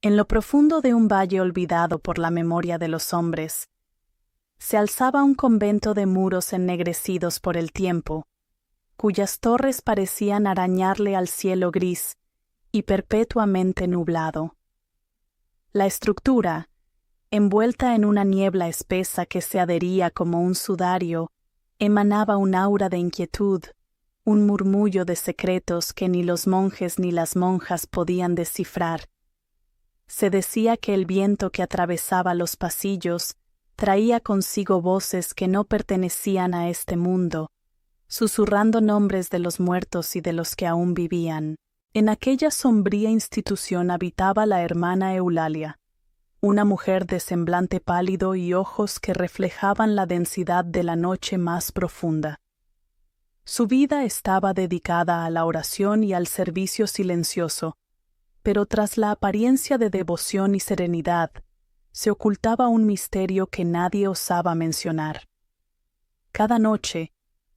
En lo profundo de un valle olvidado por la memoria de los hombres, se alzaba un convento de muros ennegrecidos por el tiempo, cuyas torres parecían arañarle al cielo gris y perpetuamente nublado. La estructura, envuelta en una niebla espesa que se adhería como un sudario, emanaba un aura de inquietud, un murmullo de secretos que ni los monjes ni las monjas podían descifrar. Se decía que el viento que atravesaba los pasillos traía consigo voces que no pertenecían a este mundo, susurrando nombres de los muertos y de los que aún vivían. En aquella sombría institución habitaba la hermana Eulalia, una mujer de semblante pálido y ojos que reflejaban la densidad de la noche más profunda. Su vida estaba dedicada a la oración y al servicio silencioso, pero tras la apariencia de devoción y serenidad, se ocultaba un misterio que nadie osaba mencionar. Cada noche,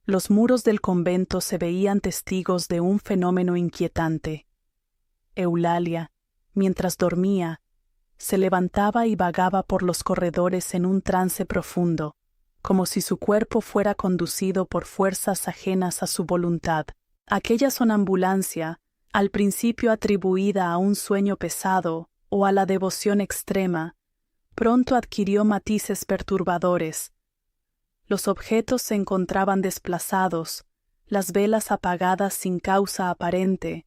los muros del convento se veían testigos de un fenómeno inquietante. Eulalia, mientras dormía, se levantaba y vagaba por los corredores en un trance profundo, como si su cuerpo fuera conducido por fuerzas ajenas a su voluntad. Aquella sonambulancia, al principio atribuida a un sueño pesado o a la devoción extrema, pronto adquirió matices perturbadores. Los objetos se encontraban desplazados, las velas apagadas sin causa aparente,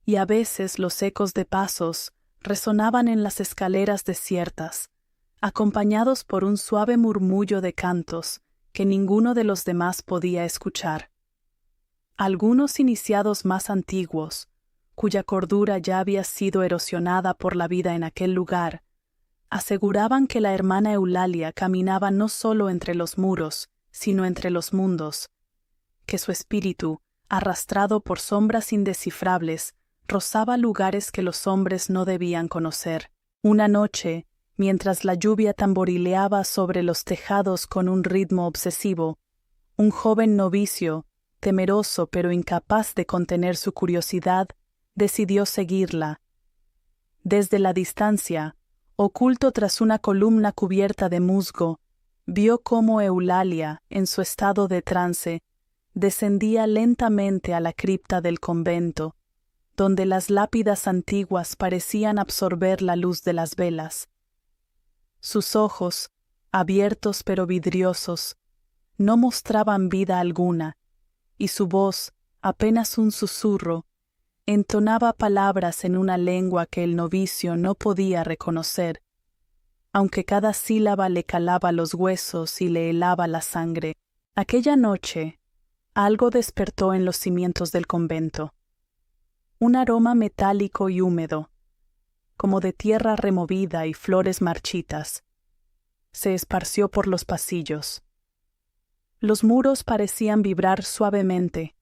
y a veces los ecos de pasos resonaban en las escaleras desiertas, acompañados por un suave murmullo de cantos que ninguno de los demás podía escuchar. Algunos iniciados más antiguos, cuya cordura ya había sido erosionada por la vida en aquel lugar, aseguraban que la hermana Eulalia caminaba no solo entre los muros, sino entre los mundos, que su espíritu, arrastrado por sombras indescifrables, rozaba lugares que los hombres no debían conocer. Una noche, mientras la lluvia tamborileaba sobre los tejados con un ritmo obsesivo, un joven novicio, temeroso pero incapaz de contener su curiosidad, decidió seguirla. Desde la distancia, oculto tras una columna cubierta de musgo, vio cómo Eulalia, en su estado de trance, descendía lentamente a la cripta del convento, donde las lápidas antiguas parecían absorber la luz de las velas. Sus ojos, abiertos pero vidriosos, no mostraban vida alguna, y su voz, apenas un susurro, entonaba palabras en una lengua que el novicio no podía reconocer, aunque cada sílaba le calaba los huesos y le helaba la sangre. Aquella noche, algo despertó en los cimientos del convento. Un aroma metálico y húmedo, como de tierra removida y flores marchitas, se esparció por los pasillos. Los muros parecían vibrar suavemente,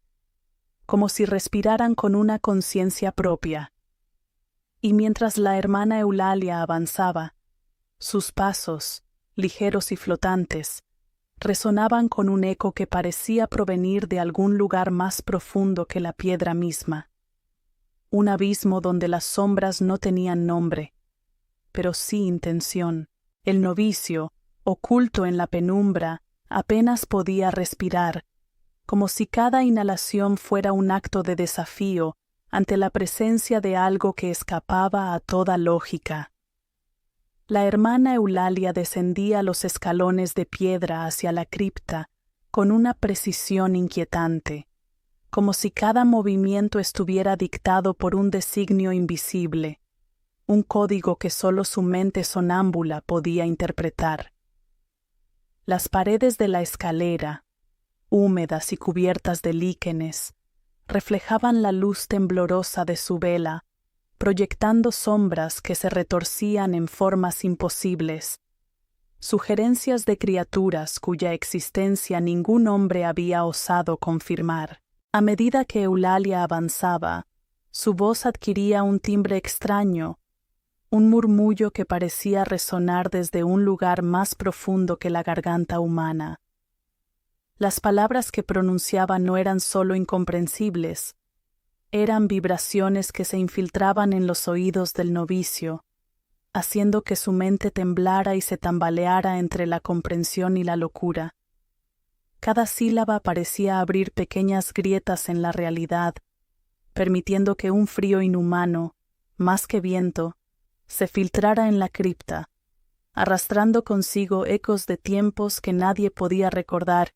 como si respiraran con una conciencia propia. Y mientras la hermana Eulalia avanzaba, sus pasos, ligeros y flotantes, resonaban con un eco que parecía provenir de algún lugar más profundo que la piedra misma. Un abismo donde las sombras no tenían nombre, pero sí intención. El novicio, oculto en la penumbra, apenas podía respirar, como si cada inhalación fuera un acto de desafío ante la presencia de algo que escapaba a toda lógica. La hermana Eulalia descendía los escalones de piedra hacia la cripta con una precisión inquietante, como si cada movimiento estuviera dictado por un designio invisible, un código que solo su mente sonámbula podía interpretar. Las paredes de la escalera, húmedas y cubiertas de líquenes, reflejaban la luz temblorosa de su vela, proyectando sombras que se retorcían en formas imposibles, sugerencias de criaturas cuya existencia ningún hombre había osado confirmar. A medida que Eulalia avanzaba, su voz adquiría un timbre extraño, un murmullo que parecía resonar desde un lugar más profundo que la garganta humana. Las palabras que pronunciaba no eran solo incomprensibles, eran vibraciones que se infiltraban en los oídos del novicio, haciendo que su mente temblara y se tambaleara entre la comprensión y la locura. Cada sílaba parecía abrir pequeñas grietas en la realidad, permitiendo que un frío inhumano, más que viento, se filtrara en la cripta, arrastrando consigo ecos de tiempos que nadie podía recordar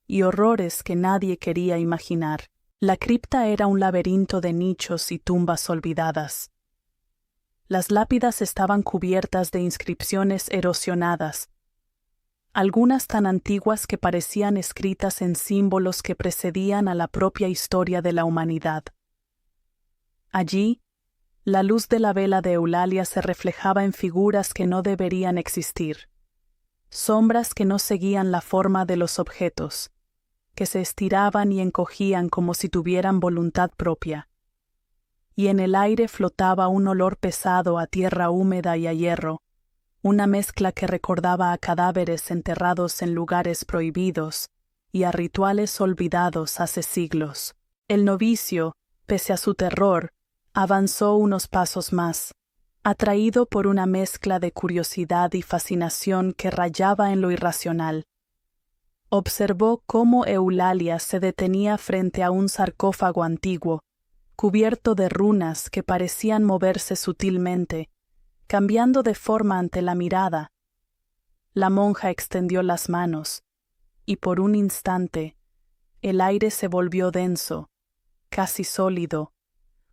y horrores que nadie quería imaginar. La cripta era un laberinto de nichos y tumbas olvidadas. Las lápidas estaban cubiertas de inscripciones erosionadas, algunas tan antiguas que parecían escritas en símbolos que precedían a la propia historia de la humanidad. Allí, la luz de la vela de Eulalia se reflejaba en figuras que no deberían existir, sombras que no seguían la forma de los objetos, que se estiraban y encogían como si tuvieran voluntad propia. Y en el aire flotaba un olor pesado a tierra húmeda y a hierro, una mezcla que recordaba a cadáveres enterrados en lugares prohibidos y a rituales olvidados hace siglos. El novicio, pese a su terror, avanzó unos pasos más, atraído por una mezcla de curiosidad y fascinación que rayaba en lo irracional. Observó cómo Eulalia se detenía frente a un sarcófago antiguo, cubierto de runas que parecían moverse sutilmente, cambiando de forma ante la mirada. La monja extendió las manos, y por un instante, el aire se volvió denso, casi sólido,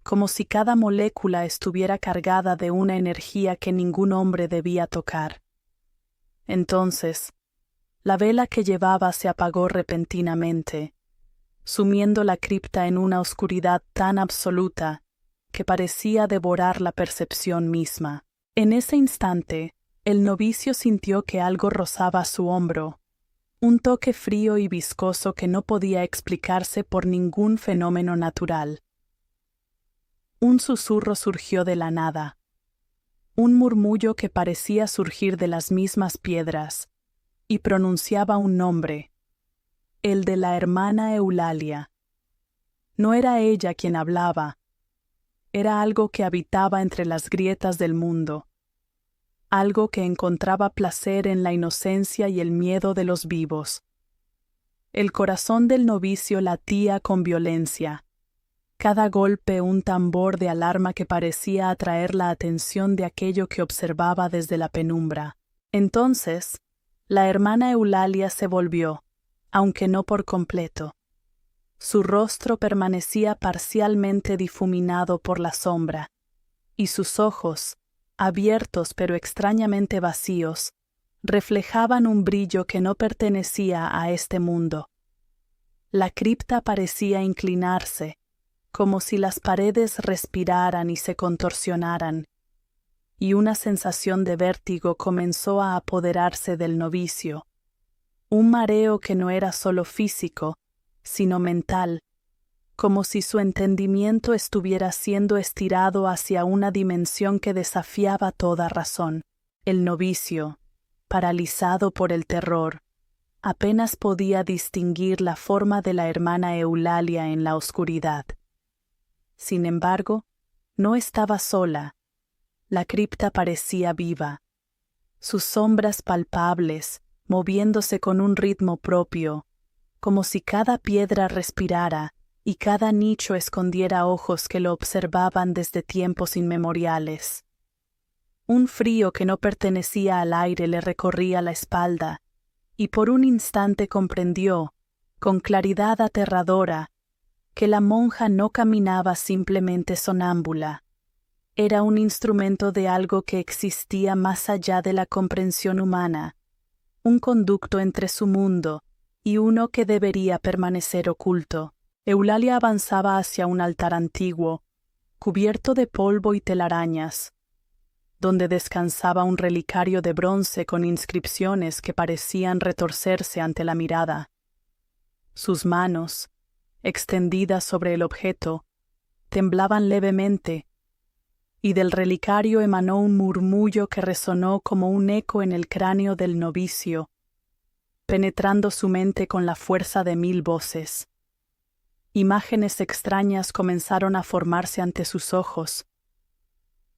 como si cada molécula estuviera cargada de una energía que ningún hombre debía tocar. Entonces, la vela que llevaba se apagó repentinamente, sumiendo la cripta en una oscuridad tan absoluta que parecía devorar la percepción misma. En ese instante, el novicio sintió que algo rozaba su hombro, un toque frío y viscoso que no podía explicarse por ningún fenómeno natural. Un susurro surgió de la nada, un murmullo que parecía surgir de las mismas piedras, y pronunciaba un nombre, el de la hermana Eulalia. No era ella quien hablaba, era algo que habitaba entre las grietas del mundo, algo que encontraba placer en la inocencia y el miedo de los vivos. El corazón del novicio latía con violencia, cada golpe un tambor de alarma que parecía atraer la atención de aquello que observaba desde la penumbra. Entonces, la hermana Eulalia se volvió, aunque no por completo. Su rostro permanecía parcialmente difuminado por la sombra, y sus ojos, abiertos pero extrañamente vacíos, reflejaban un brillo que no pertenecía a este mundo. La cripta parecía inclinarse, como si las paredes respiraran y se contorsionaran, y una sensación de vértigo comenzó a apoderarse del novicio, un mareo que no era solo físico, sino mental, como si su entendimiento estuviera siendo estirado hacia una dimensión que desafiaba toda razón. El novicio, paralizado por el terror, apenas podía distinguir la forma de la hermana Eulalia en la oscuridad. Sin embargo, no estaba sola. La cripta parecía viva, sus sombras palpables, moviéndose con un ritmo propio, como si cada piedra respirara y cada nicho escondiera ojos que lo observaban desde tiempos inmemoriales. Un frío que no pertenecía al aire le recorría la espalda, y por un instante comprendió, con claridad aterradora, que la monja no caminaba simplemente sonámbula. Era un instrumento de algo que existía más allá de la comprensión humana, un conducto entre su mundo y uno que debería permanecer oculto. Eulalia avanzaba hacia un altar antiguo, cubierto de polvo y telarañas, donde descansaba un relicario de bronce con inscripciones que parecían retorcerse ante la mirada. Sus manos, extendidas sobre el objeto, temblaban levemente, y del relicario emanó un murmullo que resonó como un eco en el cráneo del novicio, penetrando su mente con la fuerza de 1000 voces. Imágenes extrañas comenzaron a formarse ante sus ojos.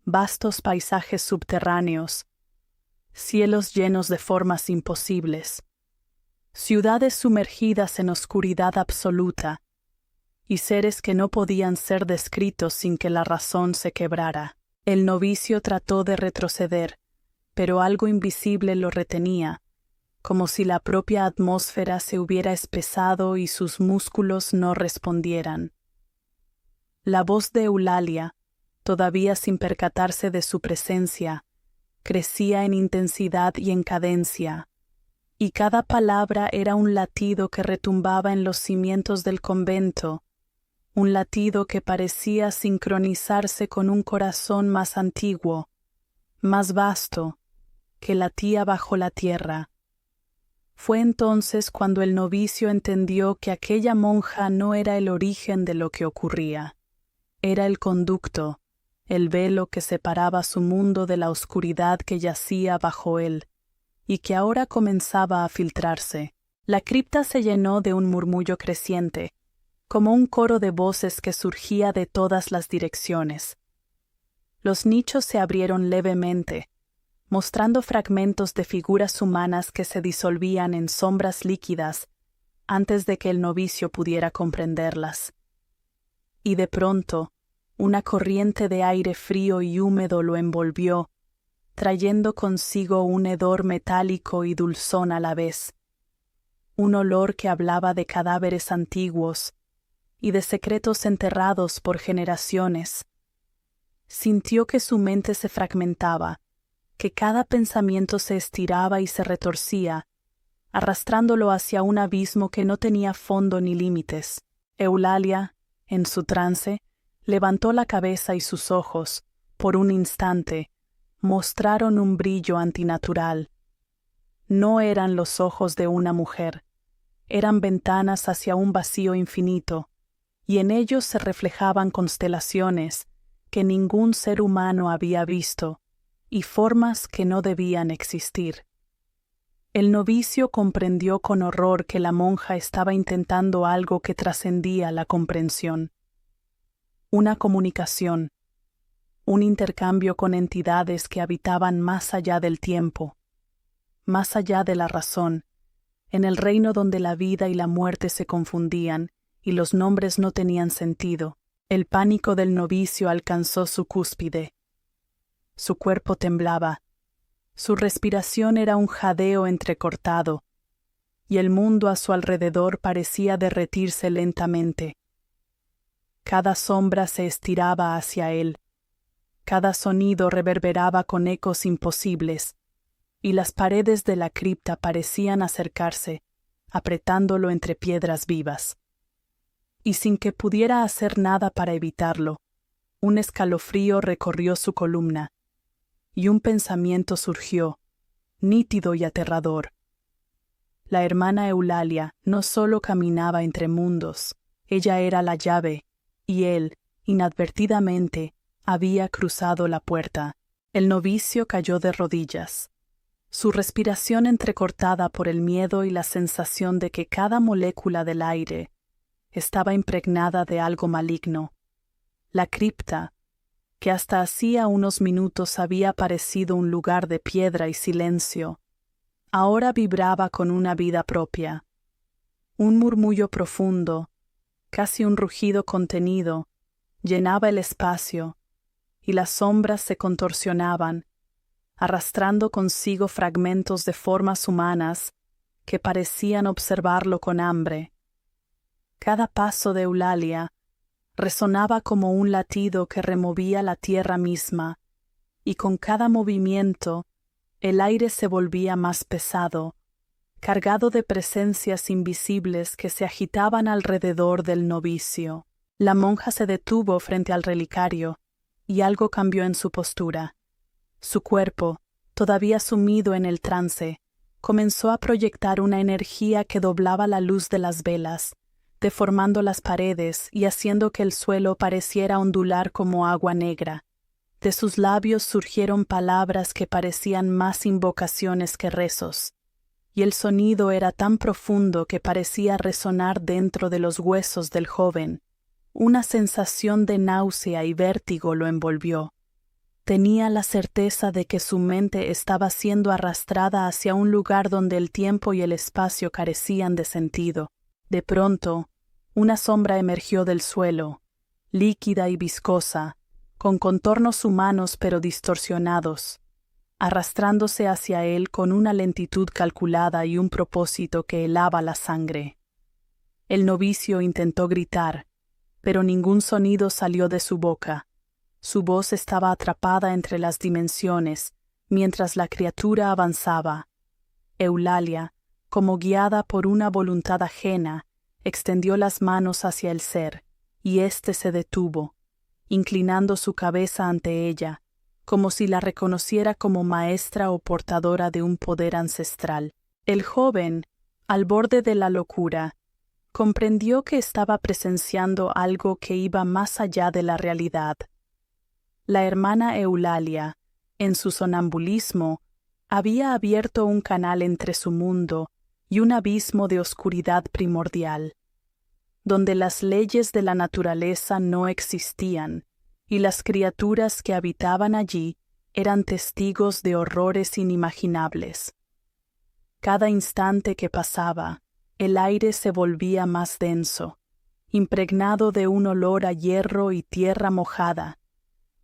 vastos paisajes subterráneos, cielos llenos de formas imposibles, ciudades sumergidas en oscuridad absoluta, y seres que no podían ser descritos sin que la razón se quebrara. El novicio trató de retroceder, pero algo invisible lo retenía, como si la propia atmósfera se hubiera espesado y sus músculos no respondieran. La voz de Eulalia, todavía sin percatarse de su presencia, crecía en intensidad y en cadencia, y cada palabra era un latido que retumbaba en los cimientos del convento, un latido que parecía sincronizarse con un corazón más antiguo, más vasto, que latía bajo la tierra. Fue entonces cuando el novicio entendió que aquella monja no era el origen de lo que ocurría, era el conducto, el velo que separaba su mundo de la oscuridad que yacía bajo él, y que ahora comenzaba a filtrarse. La cripta se llenó de un murmullo creciente, como un coro de voces que surgía de todas las direcciones. Los nichos se abrieron levemente, mostrando fragmentos de figuras humanas que se disolvían en sombras líquidas antes de que el novicio pudiera comprenderlas. Y de pronto, una corriente de aire frío y húmedo lo envolvió, trayendo consigo un hedor metálico y dulzón a la vez, un olor que hablaba de cadáveres antiguos y de secretos enterrados por generaciones. Sintió que su mente se fragmentaba, que cada pensamiento se estiraba y se retorcía, arrastrándolo hacia un abismo que no tenía fondo ni límites. Eulalia, en su trance, levantó la cabeza y sus ojos, por un instante, mostraron un brillo antinatural. No eran los ojos de una mujer, eran ventanas hacia un vacío infinito, y en ellos se reflejaban constelaciones que ningún ser humano había visto, y formas que no debían existir. El novicio comprendió con horror que la monja estaba intentando algo que trascendía la comprensión. Una comunicación, un intercambio con entidades que habitaban más allá del tiempo, más allá de la razón, en el reino donde la vida y la muerte se confundían y los nombres no tenían sentido. El pánico del novicio alcanzó su cúspide. Su cuerpo temblaba, su respiración era un jadeo entrecortado, y el mundo a su alrededor parecía derretirse lentamente. Cada sombra se estiraba hacia él, cada sonido reverberaba con ecos imposibles, y las paredes de la cripta parecían acercarse, apretándolo entre piedras vivas. Y sin que pudiera hacer nada para evitarlo, un escalofrío recorrió su columna, y un pensamiento surgió, nítido y aterrador. La hermana Eulalia no solo caminaba entre mundos, ella era la llave, y él, inadvertidamente, había cruzado la puerta. El novicio cayó de rodillas, su respiración entrecortada por el miedo y la sensación de que cada molécula del aire estaba impregnada de algo maligno. La cripta, que hasta hacía unos minutos había parecido un lugar de piedra y silencio, ahora vibraba con una vida propia. Un murmullo profundo, casi un rugido contenido, llenaba el espacio, y las sombras se contorsionaban, arrastrando consigo fragmentos de formas humanas que parecían observarlo con hambre. Cada paso de Eulalia resonaba como un latido que removía la tierra misma, y con cada movimiento el aire se volvía más pesado, cargado de presencias invisibles que se agitaban alrededor del novicio. La monja se detuvo frente al relicario, y algo cambió en su postura. Su cuerpo, todavía sumido en el trance, comenzó a proyectar una energía que doblaba la luz de las velas, deformando las paredes y haciendo que el suelo pareciera ondular como agua negra. De sus labios surgieron palabras que parecían más invocaciones que rezos, y el sonido era tan profundo que parecía resonar dentro de los huesos del joven. Una sensación de náusea y vértigo lo envolvió. Tenía la certeza de que su mente estaba siendo arrastrada hacia un lugar donde el tiempo y el espacio carecían de sentido. De pronto, una sombra emergió del suelo, líquida y viscosa, con contornos humanos pero distorsionados, arrastrándose hacia él con una lentitud calculada y un propósito que helaba la sangre. El novicio intentó gritar, pero ningún sonido salió de su boca. Su voz estaba atrapada entre las dimensiones, mientras la criatura avanzaba. Eulalia, como guiada por una voluntad ajena, extendió las manos hacia el ser, y éste se detuvo, inclinando su cabeza ante ella, como si la reconociera como maestra o portadora de un poder ancestral. El joven, al borde de la locura, comprendió que estaba presenciando algo que iba más allá de la realidad. La hermana Eulalia, en su sonambulismo, había abierto un canal entre su mundo y un abismo de oscuridad primordial, donde las leyes de la naturaleza no existían, y las criaturas que habitaban allí eran testigos de horrores inimaginables. Cada instante que pasaba, el aire se volvía más denso, impregnado de un olor a hierro y tierra mojada,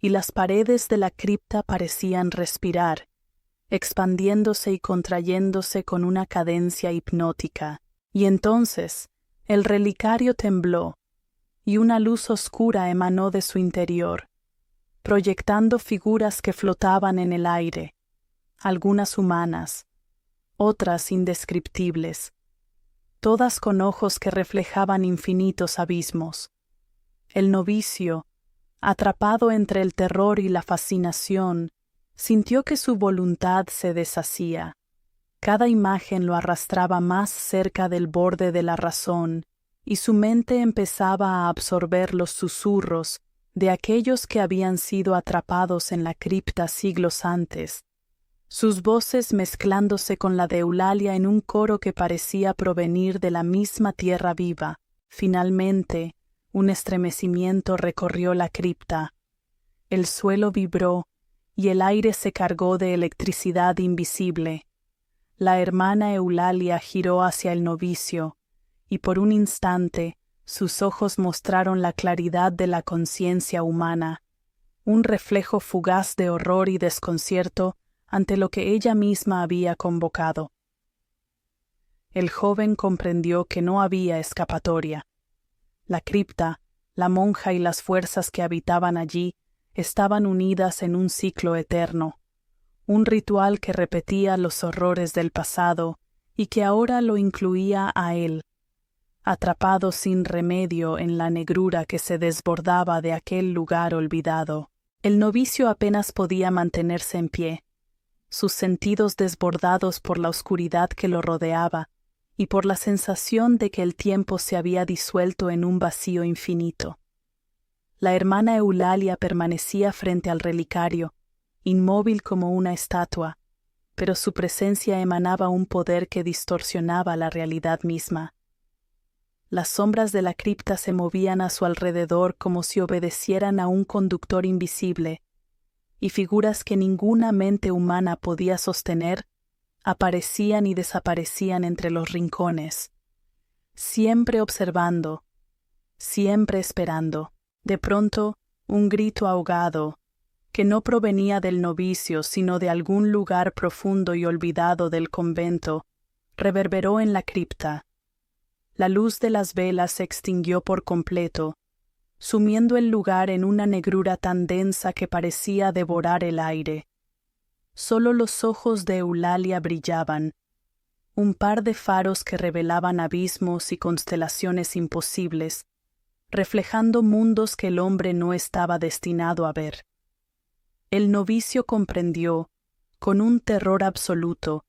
y las paredes de la cripta parecían respirar, expandiéndose y contrayéndose con una cadencia hipnótica. Y entonces el relicario tembló, y una luz oscura emanó de su interior, proyectando figuras que flotaban en el aire, algunas humanas, otras indescriptibles, todas con ojos que reflejaban infinitos abismos. El novicio, atrapado entre el terror y la fascinación, sintió que su voluntad se deshacía. Cada imagen lo arrastraba más cerca del borde de la razón, y su mente empezaba a absorber los susurros de aquellos que habían sido atrapados en la cripta siglos antes, sus voces mezclándose con la de Eulalia en un coro que parecía provenir de la misma tierra viva. Finalmente, un estremecimiento recorrió la cripta. El suelo vibró y el aire se cargó de electricidad invisible. La hermana Eulalia giró hacia el novicio, y por un instante sus ojos mostraron la claridad de la conciencia humana, un reflejo fugaz de horror y desconcierto ante lo que ella misma había convocado. El joven comprendió que no había escapatoria. La cripta, la monja y las fuerzas que habitaban allí estaban unidas en un ciclo eterno, un ritual que repetía los horrores del pasado y que ahora lo incluía a él, atrapado sin remedio en la negrura que se desbordaba de aquel lugar olvidado. El novicio apenas podía mantenerse en pie, sus sentidos desbordados por la oscuridad que lo rodeaba y por la sensación de que el tiempo se había disuelto en un vacío infinito. La hermana Eulalia permanecía frente al relicario, inmóvil como una estatua, pero su presencia emanaba un poder que distorsionaba la realidad misma. Las sombras de la cripta se movían a su alrededor como si obedecieran a un conductor invisible, y figuras que ninguna mente humana podía sostener aparecían y desaparecían entre los rincones, siempre observando, siempre esperando. De pronto, un grito ahogado, que no provenía del novicio sino de algún lugar profundo y olvidado del convento, reverberó en la cripta. La luz de las velas se extinguió por completo, sumiendo el lugar en una negrura tan densa que parecía devorar el aire. Solo los ojos de Eulalia brillaban, un par de faros que revelaban abismos y constelaciones imposibles, reflejando mundos que el hombre no estaba destinado a ver. El novicio comprendió, con un terror absoluto,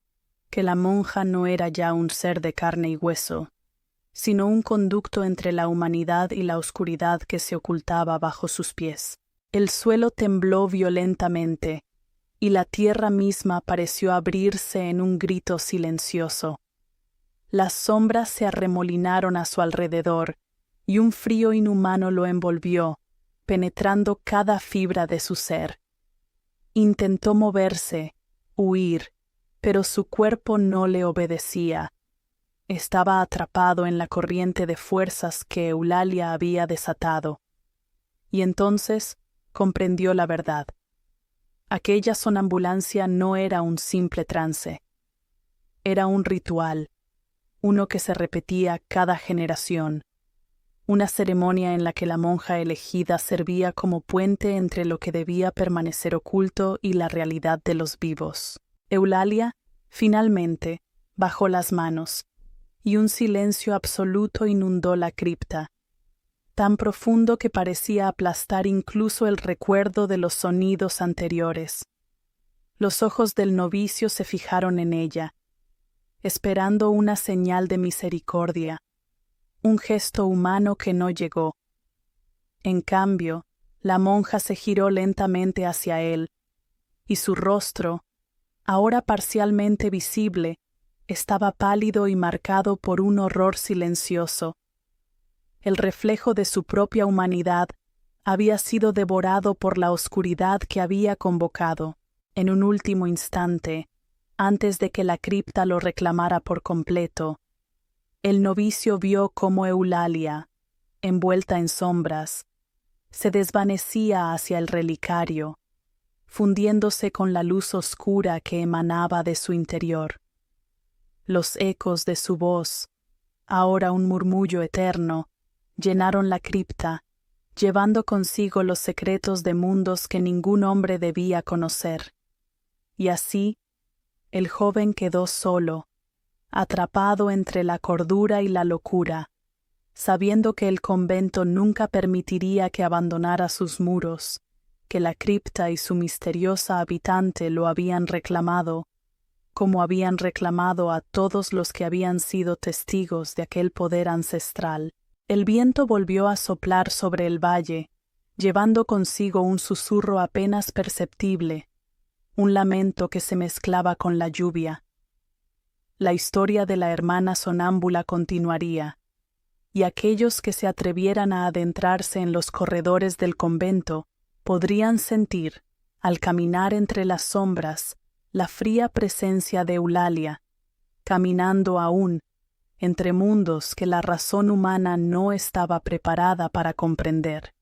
que la monja no era ya un ser de carne y hueso, sino un conducto entre la humanidad y la oscuridad que se ocultaba bajo sus pies. El suelo tembló violentamente, y la tierra misma pareció abrirse en un grito silencioso. Las sombras se arremolinaron a su alrededor, y un frío inhumano lo envolvió, penetrando cada fibra de su ser. Intentó moverse, huir, pero su cuerpo no le obedecía. Estaba atrapado en la corriente de fuerzas que Eulalia había desatado. Y entonces comprendió la verdad. Aquella sonambulancia no era un simple trance. Era un ritual, uno que se repetía cada generación. Una ceremonia en la que la monja elegida servía como puente entre lo que debía permanecer oculto y la realidad de los vivos. Eulalia, finalmente, bajó las manos, y un silencio absoluto inundó la cripta, tan profundo que parecía aplastar incluso el recuerdo de los sonidos anteriores. Los ojos del novicio se fijaron en ella, esperando una señal de misericordia, un gesto humano que no llegó. En cambio, la monja se giró lentamente hacia él, y su rostro, ahora parcialmente visible, estaba pálido y marcado por un horror silencioso. El reflejo de su propia humanidad había sido devorado por la oscuridad que había convocado. En un último instante, antes de que la cripta lo reclamara por completo, el novicio vio cómo Eulalia, envuelta en sombras, se desvanecía hacia el relicario, fundiéndose con la luz oscura que emanaba de su interior. Los ecos de su voz, ahora un murmullo eterno, llenaron la cripta, llevando consigo los secretos de mundos que ningún hombre debía conocer. Y así, el joven quedó solo, atrapado entre la cordura y la locura, sabiendo que el convento nunca permitiría que abandonara sus muros, que la cripta y su misteriosa habitante lo habían reclamado, como habían reclamado a todos los que habían sido testigos de aquel poder ancestral. El viento volvió a soplar sobre el valle, llevando consigo un susurro apenas perceptible, un lamento que se mezclaba con la lluvia. La historia de la hermana sonámbula continuaría, y aquellos que se atrevieran a adentrarse en los corredores del convento podrían sentir, al caminar entre las sombras, la fría presencia de Eulalia, caminando aún entre mundos que la razón humana no estaba preparada para comprender.